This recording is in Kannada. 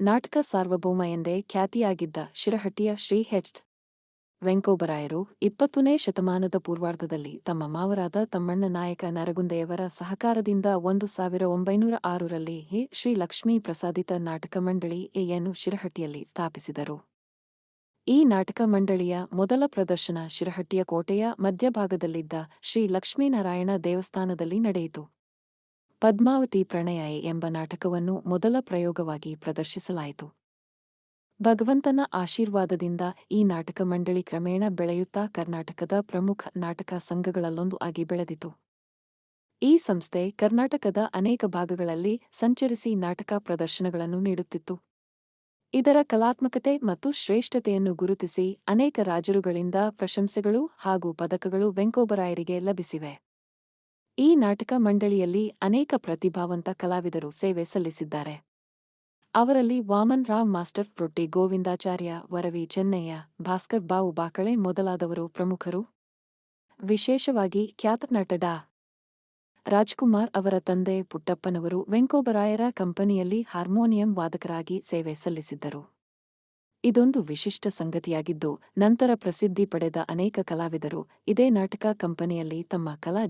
ನಾಟಕ ಸಾರ್ವಭೌಮ ಎಂದೇ ಖ್ಯಾತಿಯಾಗಿದ್ದ ಶಿರಹಟ್ಟಿಯ ಶ್ರೀ ಎಚ್. ವೆಂಕೋಬರಾಯರು 20ನೇ ಶತಮಾನದ ಪೂರ್ವಾರ್ಧದಲ್ಲಿ ತಮ್ಮ ಮಾವರಾದ ತಮ್ಮಣ್ಣ ನಾಯಕ ನರಗುಂದೆಯವರ ಸಹಕಾರದಿಂದ 1906ರಲ್ಲಿ ಶ್ರೀ ಲಕ್ಷ್ಮೀ ಪ್ರಸಾದಿತ ನಾಟಕ ಮಂಡಳಿ ಯನ್ನು ಶಿರಹಟ್ಟಿಯಲ್ಲಿ ಸ್ಥಾಪಿಸಿದರು. ಈ ನಾಟಕ ಮಂಡಳಿಯ ಮೊದಲ ಪ್ರದರ್ಶನ ಶಿರಹಟ್ಟಿಯ ಕೋಟೆಯ ಮಧ್ಯಭಾಗದಲ್ಲಿದ್ದ ಶ್ರೀ ಲಕ್ಷ್ಮೀನಾರಾಯಣ ದೇವಸ್ಥಾನದಲ್ಲಿ ನಡೆಯಿತು. ಪದ್ಮಾವತಿ ಪ್ರಣಯ ಎಂಬ ನಾಟಕವನ್ನು ಮೊದಲ ಪ್ರಯೋಗವಾಗಿ ಪ್ರದರ್ಶಿಸಲಾಯಿತು. ಭಗವಂತನ ಆಶೀರ್ವಾದದಿಂದ ಈ ನಾಟಕ ಮಂಡಳಿ ಕ್ರಮೇಣ ಬೆಳೆಯುತ್ತಾ ಕರ್ನಾಟಕದ ಪ್ರಮುಖ ನಾಟಕ ಸಂಘಗಳಲ್ಲೊಂದು ಆಗಿ ಬೆಳೆದಿತು. ಈ ಸಂಸ್ಥೆ ಕರ್ನಾಟಕದ ಅನೇಕ ಭಾಗಗಳಲ್ಲಿ ಸಂಚರಿಸಿ ನಾಟಕ ಪ್ರದರ್ಶನಗಳನ್ನು ನೀಡುತ್ತಿತ್ತು. ಇದರ ಕಲಾತ್ಮಕತೆ ಮತ್ತು ಶ್ರೇಷ್ಠತೆಯನ್ನು ಗುರುತಿಸಿ ಅನೇಕ ರಾಜರುಗಳಿಂದ ಪ್ರಶಂಸೆಗಳು ಹಾಗೂ ಪದಕಗಳು ವೆಂಕೋಬರಾಯರಿಗೆ ಲಭಿಸಿವೆ. ಈ ನಾಟಕ ಮಂಡಳಿಯಲ್ಲಿ ಅನೇಕ ಪ್ರತಿಭಾವಂತ ಕಲಾವಿದರು ಸೇವೆ ಸಲ್ಲಿಸಿದ್ದಾರೆ. ಅವರಲ್ಲಿ ವಾಮನ್ ರಾವ್ ಮಾಸ್ಟರ್, ರೊಟ್ಟಿ ಗೋವಿಂದಾಚಾರ್ಯ, ವರವಿ ಚೆನ್ನಯ್ಯ, ಭಾಸ್ಕರ್ ಬಾವು ಬಾಕಳೆ ಮೊದಲಾದವರು ಪ್ರಮುಖರು. ವಿಶೇಷವಾಗಿ ಖ್ಯಾತ ನಟ ಡಾ. ರಾಜ್ಕುಮಾರ್ ಅವರ ತಂದೆ ಪುಟ್ಟಪ್ಪನವರು ವೆಂಕೋಬರಾಯರ ಕಂಪನಿಯಲ್ಲಿ ಹಾರ್ಮೋನಿಯಂ ವಾದಕರಾಗಿ ಸೇವೆ ಸಲ್ಲಿಸಿದ್ದರು. ಇದೊಂದು ವಿಶಿಷ್ಟ ಸಂಗತಿಯಾಗಿದ್ದು, ನಂತರ ಪ್ರಸಿದ್ಧಿ ಪಡೆದ ಅನೇಕ ಕಲಾವಿದರು ಇದೇ ನಾಟಕ ಕಂಪನಿಯಲ್ಲಿ ತಮ್ಮ ಕಲಾ